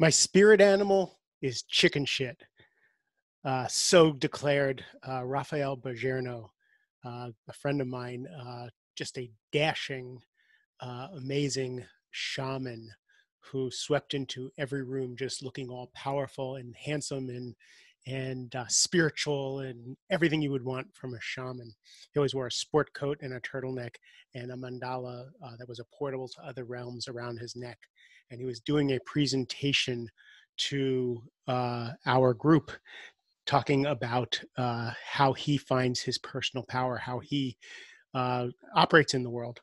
My spirit animal is chicken shit. So declared Rafael Bejarano, a friend of mine, just a dashing, amazing shaman who swept into every room just looking all powerful and handsome and spiritual and everything you would want from a shaman. He always wore a sport coat and a turtleneck and a mandala that was a portal to other realms around his neck. And he was doing a presentation to our group talking about how he finds his personal power, how he operates in the world.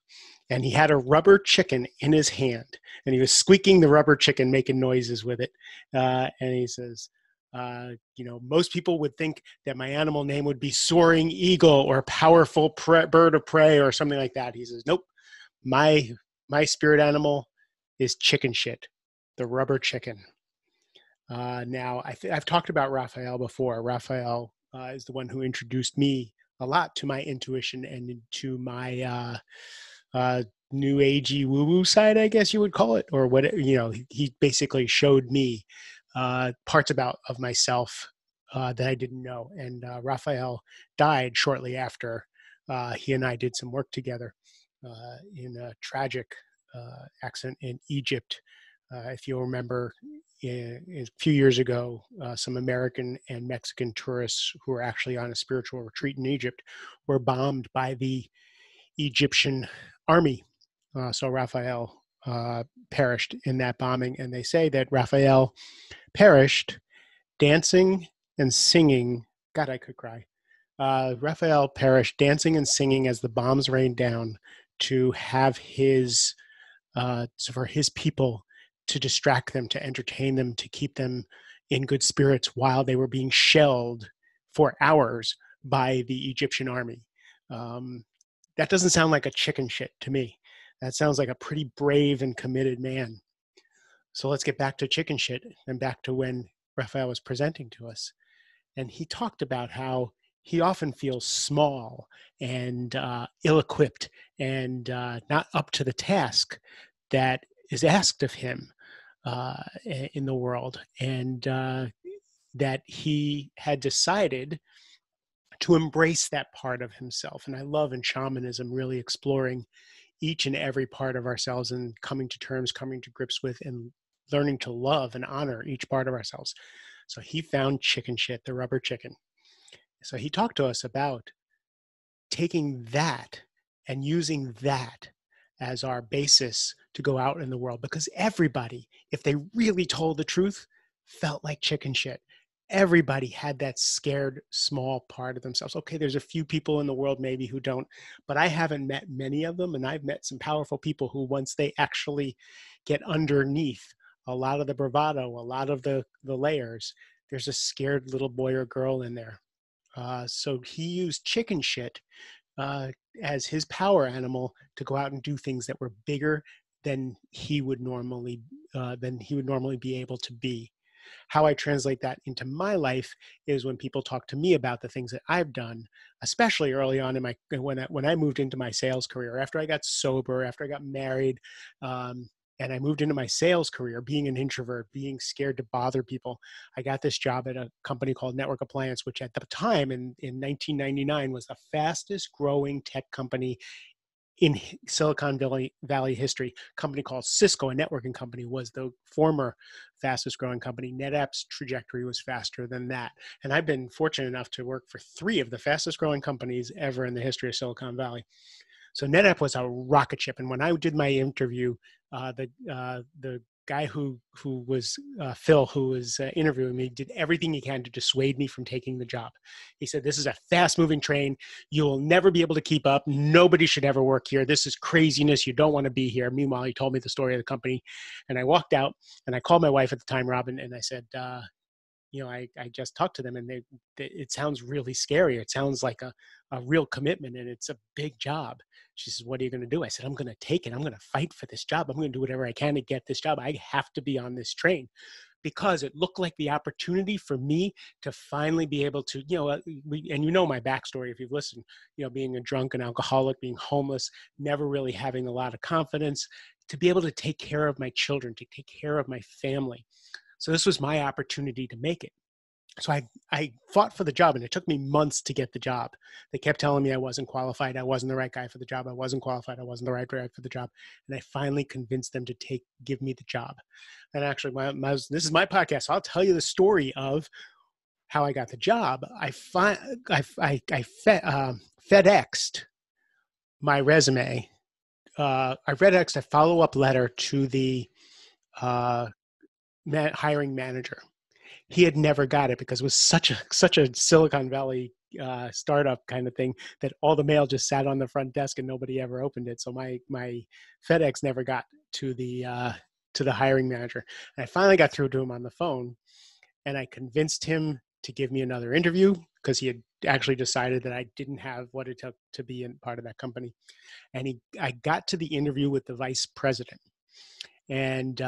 And he had a rubber chicken in his hand, and he was squeaking the rubber chicken, making noises with it. And he says, most people would think that my animal name would be Soaring Eagle or Powerful Bird of Prey or something like that. He says, nope, my spirit animal is chicken shit, the rubber chicken. Now, I've talked about Rafael before. Rafael is the one who introduced me a lot to my intuition and to my new agey woo-woo side, I guess you would call it, or what. He basically showed me parts of myself that I didn't know. And Rafael died shortly after he and I did some work together in a tragic accident in Egypt. If you'll remember, a few years ago, some American and Mexican tourists who were actually on a spiritual retreat in Egypt were bombed by the Egyptian army. So Raphael perished in that bombing. And they say that Raphael perished dancing and singing. God, I could cry. Raphael perished dancing and singing as the bombs rained down to have for his people, to distract them, to entertain them, to keep them in good spirits while they were being shelled for hours by the Egyptian army. That doesn't sound like a chicken shit to me. That sounds like a pretty brave and committed man. So let's get back to chicken shit and back to when Raphael was presenting to us. And he talked about how he often feels small and ill-equipped and not up to the task that is asked of him in the world, and that he had decided to embrace that part of himself. And I love in shamanism really exploring each and every part of ourselves and coming to terms, coming to grips with, and learning to love and honor each part of ourselves. So he found chicken shit, the rubber chicken. So he talked to us about taking that and using that as our basis to go out in the world, because everybody, if they really told the truth, felt like chicken shit. Everybody had that scared small part of themselves. Okay, there's a few people in the world maybe who don't, but I haven't met many of them, and I've met some powerful people who, once they actually get underneath a lot of the bravado, a lot of the layers, there's a scared little boy or girl in there. So he used chicken shit as his power animal to go out and do things that were bigger than he would normally be able to be. How I translate that into my life is when people talk to me about the things that I've done, especially early on in when I moved into my sales career, after I got sober, after I got married, and I moved into my sales career, being an introvert, being scared to bother people. I got this job at a company called Network Appliance, which at the time in 1999 was the fastest growing tech company in Silicon Valley history. A company called Cisco, a networking company, was the former fastest growing company. NetApp's trajectory was faster than that. And I've been fortunate enough to work for 3 of the fastest growing companies ever in the history of Silicon Valley. So NetApp was a rocket ship. And when I did my interview, the guy who was Phil, who was interviewing me, did everything he can to dissuade me from taking the job. He said, "This is a fast-moving train. You'll never be able to keep up. Nobody should ever work here. This is craziness. You don't want to be here." Meanwhile, he told me the story of the company, and I walked out, and I called my wife at the time, Robin, and I said, I just talked to them, and it sounds really scary. It sounds like a real commitment, and it's a big job. She says, "What are you going to do?" I said, "I'm going to take it. I'm going to fight for this job. I'm going to do whatever I can to get this job. I have to be on this train," because it looked like the opportunity for me to finally be able to, and my backstory, if you've listened, being a drunk and alcoholic, being homeless, never really having a lot of confidence, to be able to take care of my children, to take care of my family. So this was my opportunity to make it. So I fought for the job, and it took me months to get the job. They kept telling me I wasn't qualified. I wasn't the right guy for the job. I wasn't qualified. I wasn't the right guy for the job. And I finally convinced them to give me the job. And actually, this is my podcast. So I'll tell you the story of how I got the job. I FedExed my resume. I FedExed a follow-up letter to the hiring manager. He had never got it because it was such a Silicon Valley startup kind of thing that all the mail just sat on the front desk and nobody ever opened it. So my FedEx never got to the hiring manager. And I finally got through to him on the phone, and I convinced him to give me another interview because he had actually decided that I didn't have what it took to be in part of that company. And I got to the interview with the vice president, and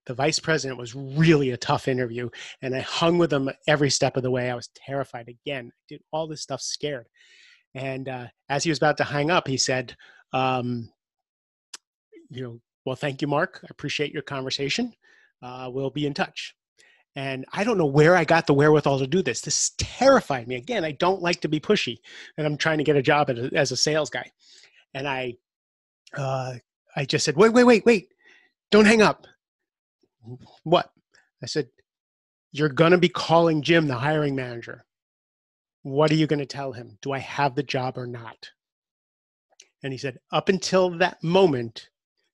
the vice president was really a tough interview, and I hung with him every step of the way. I was terrified again. I did all this stuff scared. And as he was about to hang up, he said, well, thank you, Mark. I appreciate your conversation. We'll be in touch. And I don't know where I got the wherewithal to do this. This terrified me. Again, I don't like to be pushy, and I'm trying to get a job as a sales guy. And I just said, wait, don't hang up. What? I said, you're going to be calling Jim, the hiring manager. What are you going to tell him? Do I have the job or not? And he said, up until that moment,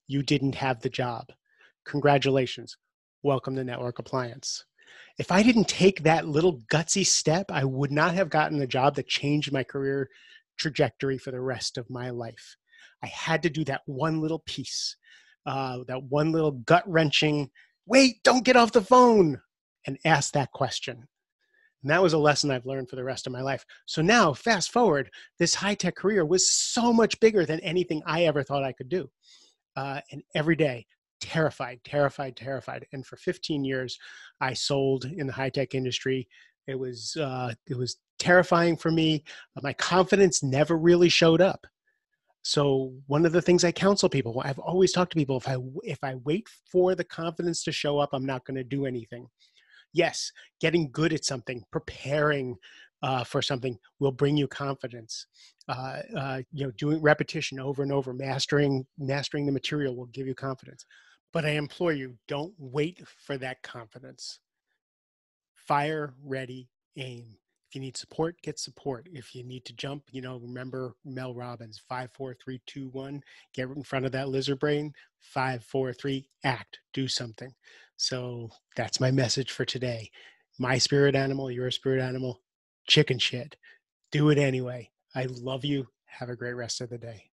you didn't have the job. Congratulations. Welcome to Network Appliance. If I didn't take that little gutsy step, I would not have gotten the job that changed my career trajectory for the rest of my life. I had to do that one little piece, that one little gut-wrenching, wait, don't get off the phone, and ask that question. And that was a lesson I've learned for the rest of my life. So now, fast forward, this high-tech career was so much bigger than anything I ever thought I could do. And every day, terrified. And for 15 years, I sold in the high-tech industry. It was terrifying for me. My confidence never really showed up. So one of the things I counsel people, I've always talked to people, if I wait for the confidence to show up, I'm not going to do anything. Yes, getting good at something, preparing for something will bring you confidence. Doing repetition over and over, mastering the material will give you confidence. But I implore you, don't wait for that confidence. Fire, ready, aim. If you need support, get support. If you need to jump, remember Mel Robbins, 5, 4, 3, 2, 1. Get in front of that lizard brain. 5, 4, 3, act, do something. So that's my message for today. My spirit animal, your spirit animal, chicken shit. Do it anyway. I love you. Have a great rest of the day.